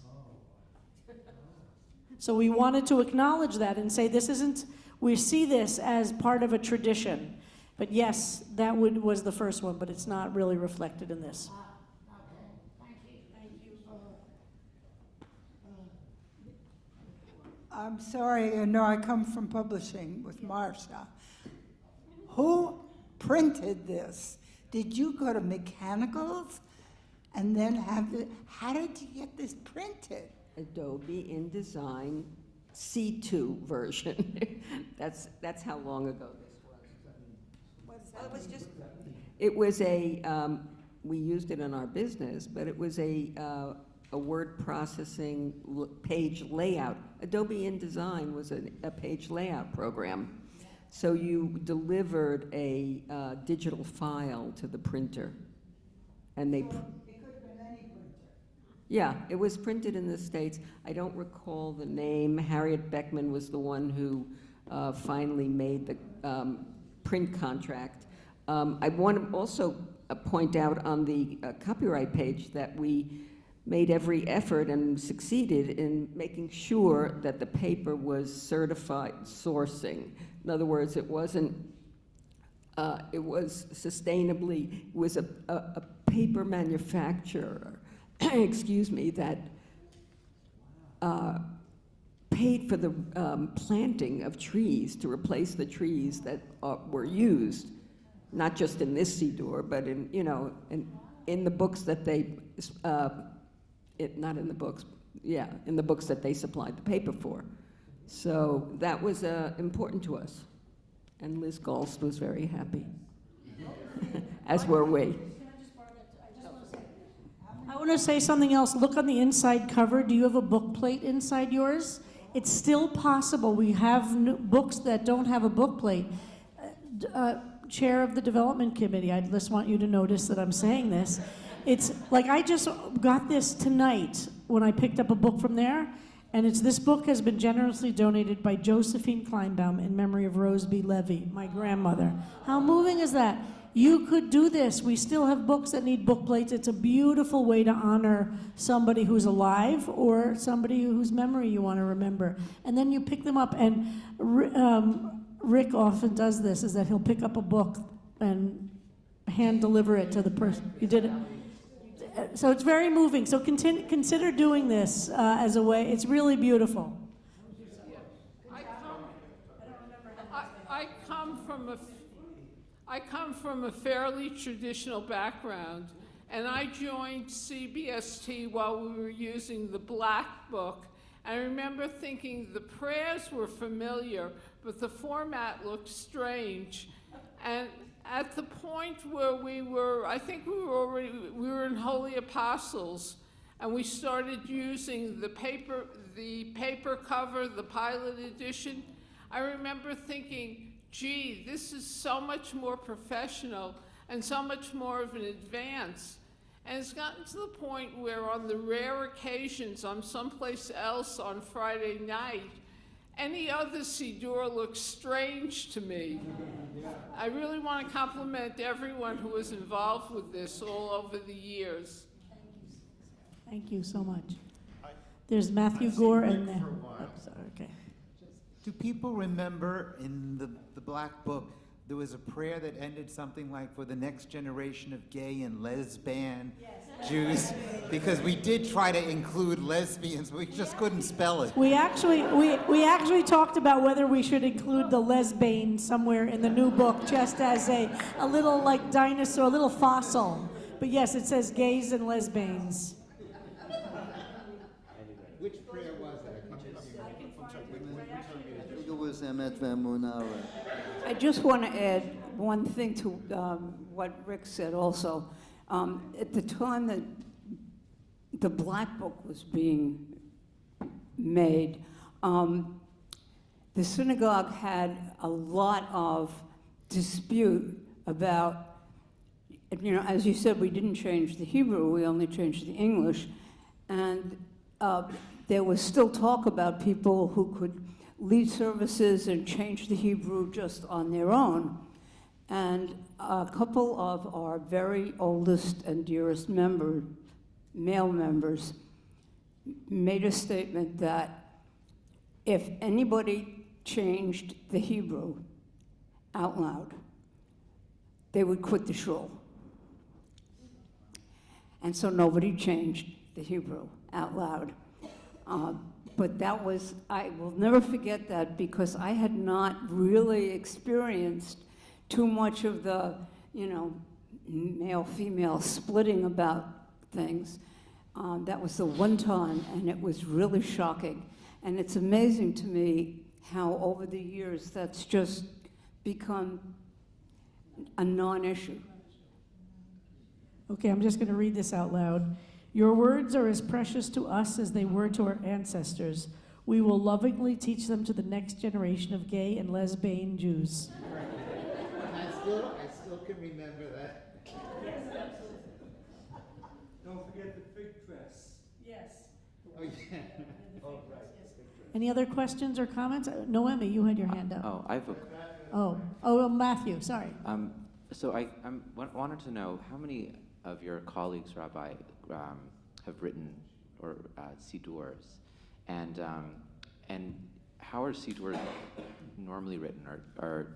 So we wanted to acknowledge that and say this isn't. We see this as part of a tradition. But yes, that was the first one, but it's not really reflected in this. I'm sorry, I know I come from publishing with Marcia. Who printed this? Did you go to Mechanicals and then how did you get this printed? Adobe InDesign C2 version. That's how long ago this was. It was we used it in our business, but it was a word processing page layout. Adobe InDesign was a page layout program. So you delivered a digital file to the printer, and they. It could have been any printer. Yeah, it was printed in the States. I don't recall the name. Harriet Beckman was the one who finally made the print contract. I want to also point out on the copyright page that we made every effort and succeeded in making sure that the paper was certified sourcing. In other words, it wasn't, it was sustainably, it was a paper manufacturer, excuse me, that paid for the planting of trees to replace the trees that were used, not just in this Siddur, but in, in the books that they, not in the books, yeah, in the books that they supplied the paper for. So that was important to us. And Liz Galst was very happy, as were we. I want to say something else. Look on the inside cover. Do you have a book plate inside yours? It's still possible. We have books that don't have a book plate. Chair of the Development Committee, I just want you to notice that I'm saying this. It's like I just got this tonight when I picked up a book from there, And this book has been generously donated by Josephine Kleinbaum in memory of Rose B. Levy, my grandmother. How moving is that? You could do this. We still have books that need book plates. It's a beautiful way to honor somebody who's alive or somebody whose memory you want to remember. And then you pick them up. And Rick often does this, is that he'll pick up a book and hand deliver it to the person. You did it. So it's very moving. So consider doing this as a way. It's really beautiful. I come from a fairly traditional background, and I joined CBST while we were using the Black Book. I remember thinking the prayers were familiar, but the format looked strange. And at the point where I think we were in Holy Apostles, and we started using the paper cover, the pilot edition. I remember thinking, gee, this is so much more professional and so much more of an advance. And it's gotten to the point where on the rare occasions I'm someplace else on Friday night, any other Siddur looks strange to me. I really want to compliment everyone who was involved with this all over the years. Thank you so much. There's Matthew Gore and then. Okay. Do people remember in the Black Book, there was a prayer that ended something like, for the next generation of gay and lesbian Jews? Because we did try to include lesbians, but we just couldn't spell it. We actually talked about whether we should include the lesbian somewhere in the new book, just as a little like dinosaur, a little fossil. But yes, it says gays and lesbians. Which prayer was it? It was Emet Ve'emunah. I just want to add one thing to what Rick said also. At the time that the Black Book was being made, the synagogue had a lot of dispute about, as you said, we didn't change the Hebrew, we only changed the English. And there was still talk about people who could lead services and change the Hebrew just on their own. And a couple of our very oldest and dearest male members, made a statement that if anybody changed the Hebrew out loud, they would quit the shul. And so nobody changed the Hebrew out loud. But that was, I will never forget that, because I had not really experienced too much of the, male-female splitting about things. That was the one time, and it was really shocking. And it's amazing to me how over the years that's just become a non-issue. Okay, I'm just going to read this out loud. Your words are as precious to us as they were to our ancestors. We will lovingly teach them to the next generation of gay and lesbian Jews. I still can remember that. Don't forget the fig dress. Yes. Oh, yeah. Oh, right. Any other questions or comments? Noemi, you had your hand up. Oh, I have Oh, Matthew, sorry. So I wanted to know how many of your colleagues, Rabbi, have written or Sidurs, and how are Sidurs normally written, or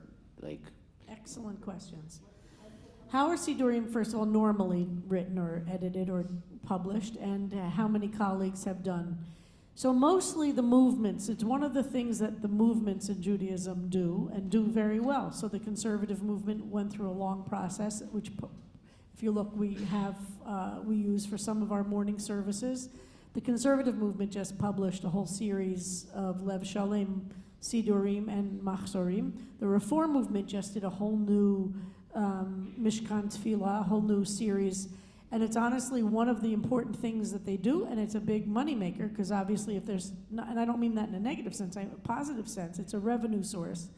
like? Excellent questions. How are Sidurim, first of all, normally written or edited or published, and how many colleagues have done? So mostly the movements. It's one of the things that the movements in Judaism do, and do very well. So the conservative movement went through a long process, which, if you look, we use for some of our morning services. The conservative movement just published a whole series of Lev Shalem, Sidurim, and Machzorim. The Reform movement just did a whole new Mishkan Tefillah, a whole new series. And it's honestly one of the important things that they do, and it's a big moneymaker, because obviously if there's, and I don't mean that in a negative sense, in a positive sense, it's a revenue source.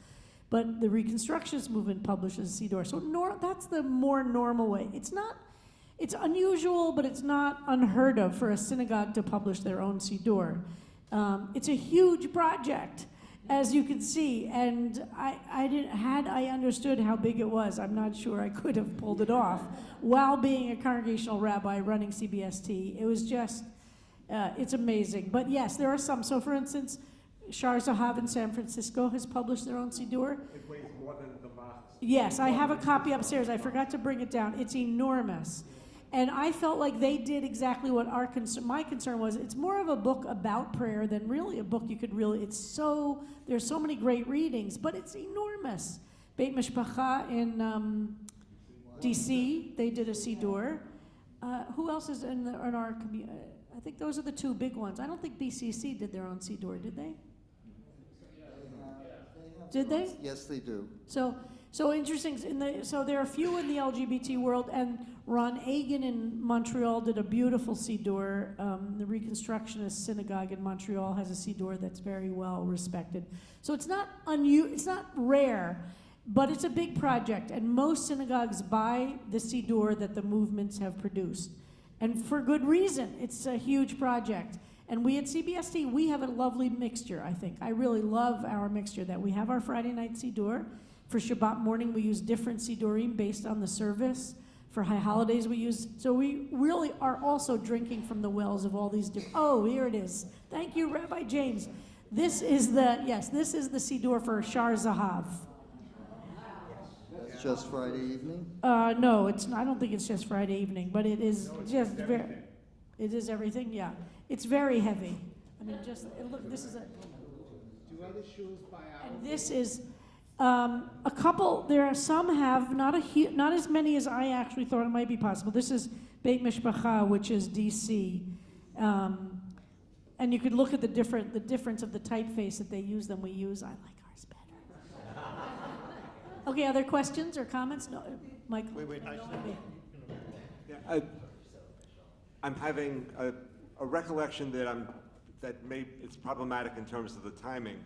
But the Reconstructionist movement publishes Siddur. So that's the more normal way. It's unusual, but it's not unheard of for a synagogue to publish their own Siddur. It's a huge project, as you can see, and had I understood how big it was, I'm not sure I could have pulled it off while being a congregational rabbi running CBST. It was just, it's amazing. But yes, there are some. So for instance, Shar Zahav in San Francisco has published their own Siddur. It weighs more than the Mach. Yes, I have a copy upstairs. I forgot to bring it down. It's enormous. And I felt like they did exactly what my concern was. It's more of a book about prayer than really a book you could really, there's so many great readings, but it's enormous. Beit Mishpacha in DC, they did a Siddur. Who else is in our community? I think those are the two big ones. I don't think BCC did their own Siddur, did they? Did they? Yes, they do. So interesting. So there are a few in the LGBT world, and Ron Agan in Montreal did a beautiful Siddur. The Reconstructionist Synagogue in Montreal has a Siddur that's very well respected. So it's not it's not rare, but it's a big project, and most synagogues buy the Siddur that the movements have produced, and for good reason. It's a huge project. And we at CBST, we have a lovely mixture, I think. I really love our mixture that we have our Friday night Siddur. For Shabbat morning, we use different Siddurim based on the service. For high holidays, we use, so we really are also drinking from the wells of all these different, oh, here it is. Thank you, Rabbi James. This is the Siddur for Shar Zahav. That's just Friday evening? No, I don't think it's just Friday evening, but it is just very, it is everything, yeah. It's very heavy. I mean, look, this is a, Do other shuls buy out? and this is, a couple, there are some have, not as many as I actually thought it might be possible. This is Beit Mishpacha, which is DC. And you could look at the difference of the typeface that they use than we use. I like ours better. Okay, other questions or comments? No, Michael? Wait, Yeah. I'm having a recollection that it's problematic in terms of the timing.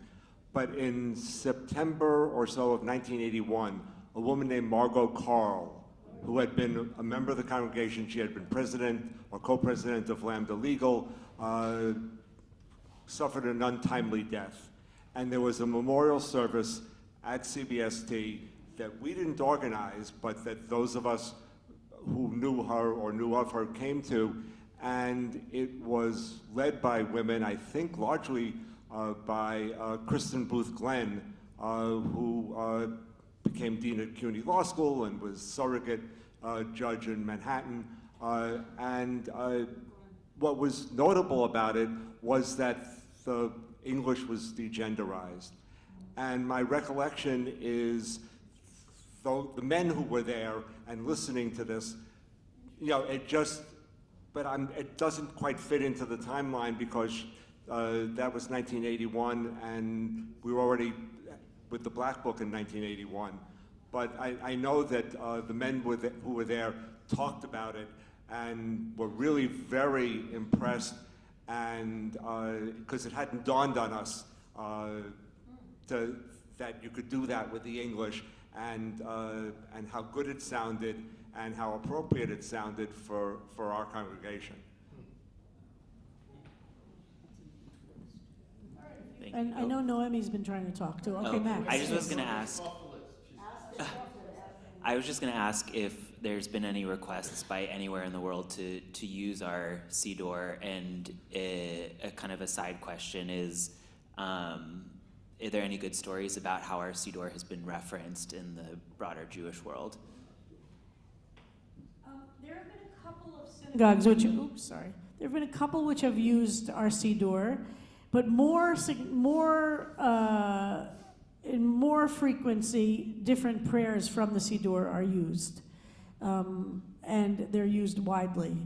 But in September or so of 1981, a woman named Margot Carl, who had been a member of the congregation, she had been president or co-president of Lambda Legal, suffered an untimely death. And there was a memorial service at CBST that we didn't organize, but that those of us who knew her or knew of her came to. And it was led by women, I think largely by Kristen Booth Glenn, who became dean at CUNY Law School and was surrogate judge in Manhattan. And what was notable about it was that the English was degenderized. And my recollection is, though the men who were there and listening to this, it doesn't quite fit into the timeline because that was 1981, and we were already with the Black Book in 1981. But I know that the men who were there talked about it and were really very impressed, and because it hadn't dawned on us that you could do that with the English, and how good it sounded and how appropriate it sounded for our congregation. And I know Noemi's been trying to talk to. Okay, Max. I just was going to ask. I was just going to ask if there's been any requests by anywhere in the world to use our Siddur, and a kind of a side question is, are there any good stories about how our Siddur has been referenced in the broader Jewish world? There have been a couple of synagogues there have been a couple which have used our Siddur, but in more frequency, different prayers from the Siddur are used, and they're used widely.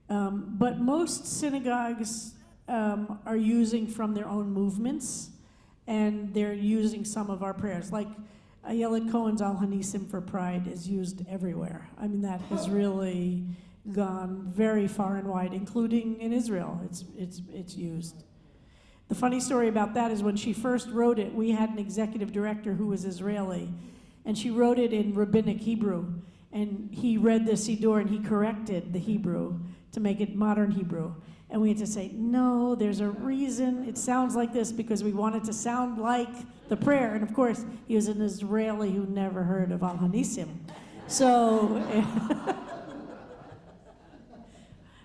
But most synagogues are using from their own movements, and they're using some of our prayers. Like Ayelet Cohen's Al Hanisim for Pride is used everywhere. I mean, that has really gone very far and wide, including in Israel. It's used. The funny story about that is when she first wrote it, we had an executive director who was Israeli, and she wrote it in rabbinic Hebrew, and he read the Siddur and he corrected the Hebrew to make it modern Hebrew. And we had to say, no, there's a reason it sounds like this because we want it to sound like the prayer. And of course, he was an Israeli who never heard of Al Hanisim. So,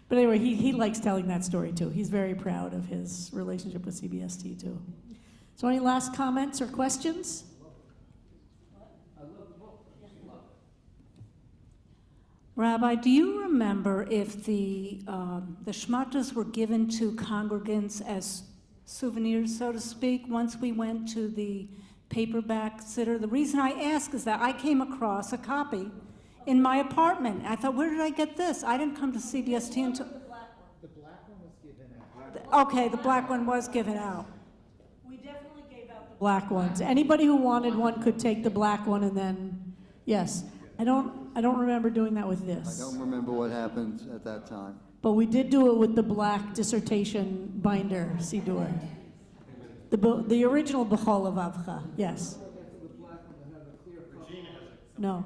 but anyway, he likes telling that story too. He's very proud of his relationship with CBST too. So any last comments or questions? Rabbi, do you remember if the shmatas were given to congregants as souvenirs, so to speak, once we went to the paperback sitter? The reason I ask is that I came across a copy in my apartment. I thought, where did I get this? I didn't come to CBST until... The black one was given out. Okay, the black one was given out. We definitely gave out the black ones. Anybody who wanted one could take the black one and then, yes. I don't remember doing that with this. I don't remember what happened at that time. But we did do it with the black dissertation binder, Sidur. The original B'chol Avavcha, yes. No.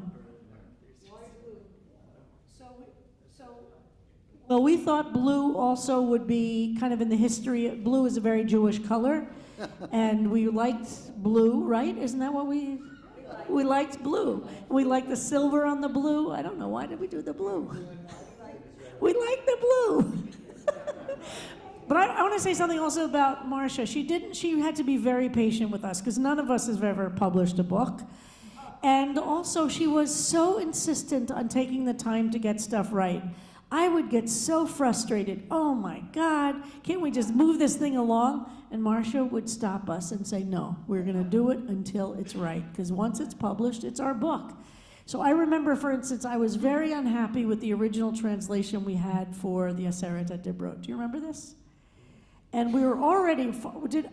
Well, we thought blue also would be kind of in the history. Blue is a very Jewish color, and we liked blue, right? Isn't that what we liked blue. We liked the silver on the blue. I don't know, why did we do the blue? We liked the blue. But I want to say something also about Marcia. She had to be very patient with us because none of us have ever published a book. And also she was so insistent on taking the time to get stuff right. I would get so frustrated. Oh my God, can't we just move this thing along? And Marcia would stop us and say, no, we're going to do it until it's right, because once it's published, it's our book. So I remember, for instance, I was very unhappy with the original translation we had for the Aseret at Dibrot. Do you remember this? And we were already,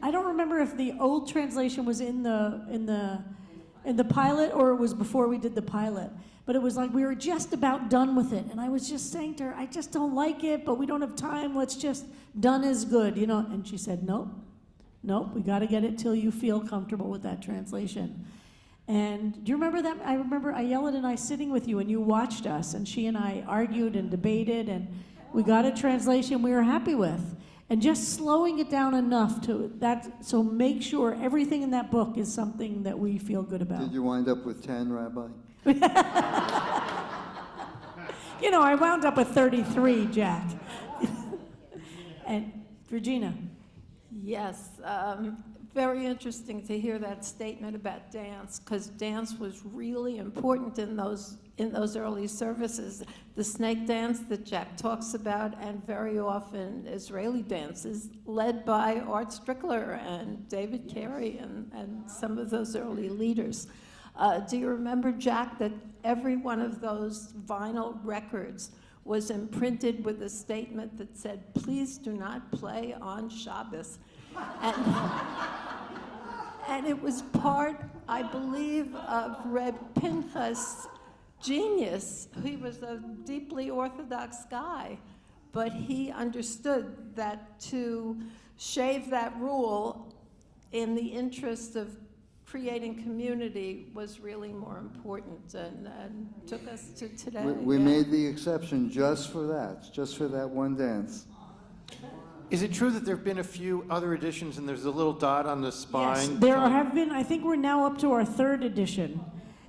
I don't remember if the old translation was in the pilot or it was before we did the pilot. But it was like we were just about done with it. And I was just saying to her, I just don't like it, but we don't have time. Let's just, done is good, you know. And she said, nope, we got to get it till you feel comfortable with that translation. And do you remember that? I remember Ayelet and I sitting with you, and you watched us, and she and I argued and debated, and we got a translation we were happy with. And just slowing it down enough to that, so make sure everything in that book is something that we feel good about. Did you wind up with 10, Rabbi? You know, I wound up with 33, Jack. And Regina. Yes, very interesting to hear that statement about dance, because dance was really important in those early services. The snake dance that Jack talks about, and very often Israeli dances, led by Art Strickler and David Carey and some of those early leaders. Do you remember, Jack, that every one of those vinyl records was imprinted with a statement that said, please do not play on Shabbos? And it was part, I believe, of Reb Pinchas' genius. He was a deeply Orthodox guy, but he understood that to shave that rule in the interest of creating community was really more important, and took us to today. We made the exception just for that one dance. Is it true that there have been a few other editions and there's a little dot on the spine? Yes, there have been. I think we're now up to our 3rd edition.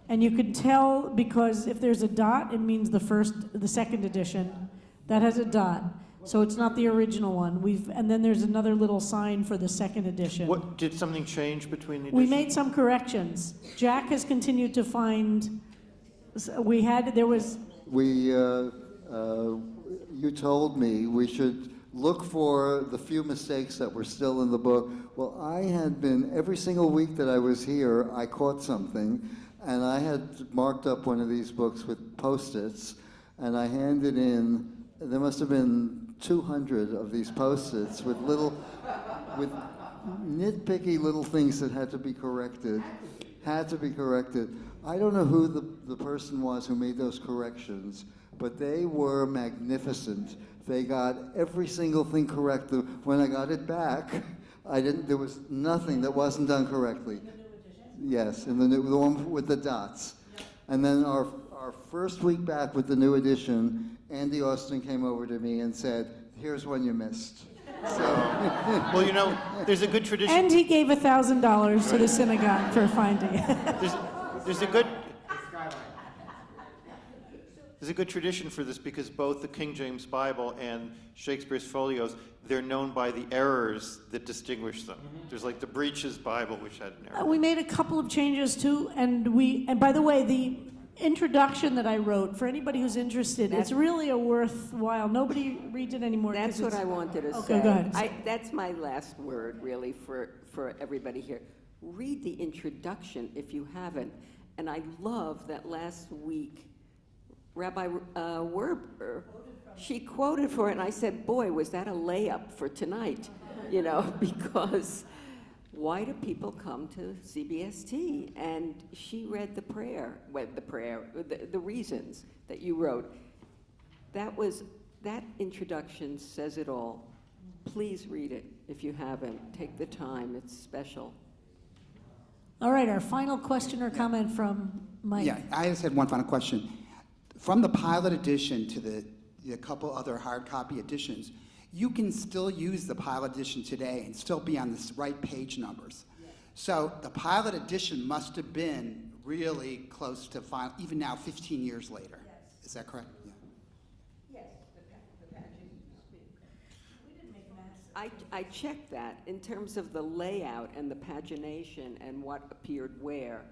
And you can tell because if there's a dot, it means the 2nd edition. That has a dot. So it's not the original one. And then there's another little sign for the 2nd edition. What, did something change between the editions? We made some corrections. Jack has continued to find, You told me we should look for the few mistakes that were still in the book. Well, I had been, every single week that I was here, I caught something, and I had marked up one of these books with Post-its, and I handed in, there must have been 200 of these Post-its with nitpicky little things that had to be corrected. I don't know who the person was who made those corrections, but they were magnificent. They got every single thing correct. When I got it back, there was nothing that wasn't done correctly. Yes, and the one with the dots. And then our first week back with the new edition, Andy Austin came over to me and said, Here's one you missed. Well, you know, there's a good tradition. And he gave $1,000 to the synagogue for finding it. There's a good tradition for this because both the King James Bible and Shakespeare's folios, they're known by the errors that distinguish them. There's like the Breaches Bible, which had an error. We made a couple of changes too, and by the way, the introduction that I wrote, for anybody who's interested, it's really a worthwhile. Nobody reads it anymore. That's what I wanted to say. Okay, go ahead. That's my last word, really, for everybody here. Read the introduction if you haven't. And I love that last week, Rabbi Werber, she quoted for it, and I said, boy, was that a layup for tonight, you know, because why do people come to CBST? And she read the reasons that you wrote. That introduction says it all. Please read it if you haven't. Take the time, it's special. All right, our final question or comment from Mike. Yeah, I just had one final question. From the pilot edition to the couple other hard copy editions, you can still use the pilot edition today and still be on the right page numbers. Yes. So the pilot edition must have been really close to final, even now 15 years later. Yes. Is that correct? Yeah. Yes, the pages. We didn't make I checked that in terms of the layout and the pagination and what appeared where.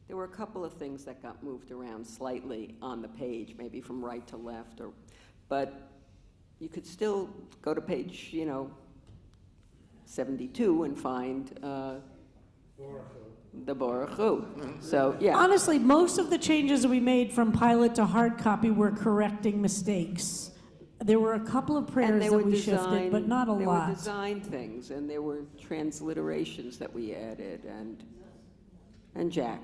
There were a couple of things that got moved around slightly on the page, maybe from right to left, but you could still go to page, 72 and find the Baruch Hu. So, yeah. Honestly, most of the changes we made from pilot to hard copy were correcting mistakes. There were a couple of prayers that we shifted, but not a lot. There were design things, and there were transliterations that we added, and Jack.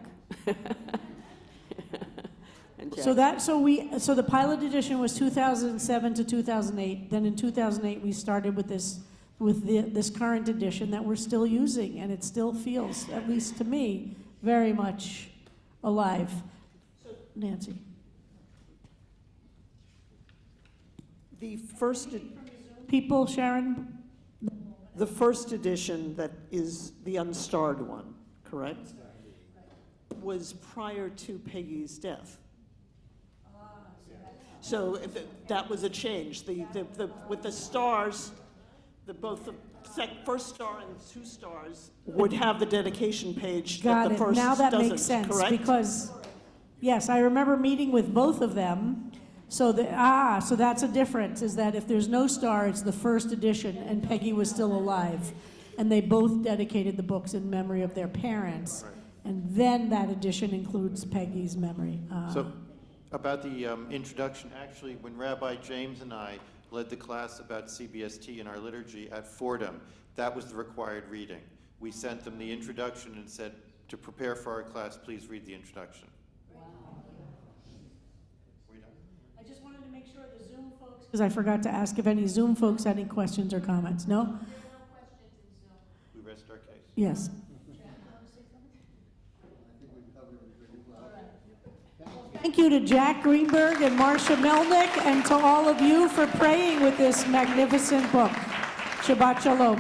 So the pilot edition was 2007 to 2008. Then in 2008 we started with this current edition that we're still using, and it still feels, at least to me, very much alive. Nancy. The first people, Sharon. The first edition that is the unstarred one, correct? Was prior to Peggy's death. So that was a change. With the stars, both the first star and 2 stars would have the dedication page. Got that the it. first Now that doesn't, makes sense, correct? because yes, I remember meeting with both of them. So so that's a difference. Is that if there's no star, it's the first edition, and Peggy was still alive, and they both dedicated the books in memory of their parents. Right. And then that edition includes Peggy's memory. So about the introduction, actually, when Rabbi James and I led the class about CBST in our liturgy at Fordham, that was the required reading. We sent them the introduction and said, to prepare for our class, please read the introduction. Wow. I just wanted to make sure the Zoom folks, because I forgot to ask if any Zoom folks had any questions or comments. No? There are no questions in Zoom. We rest our case. Yes. Thank you to Jack Greenberg and Marcia Melnick, and to all of you for praying with this magnificent book. Shabbat Shalom.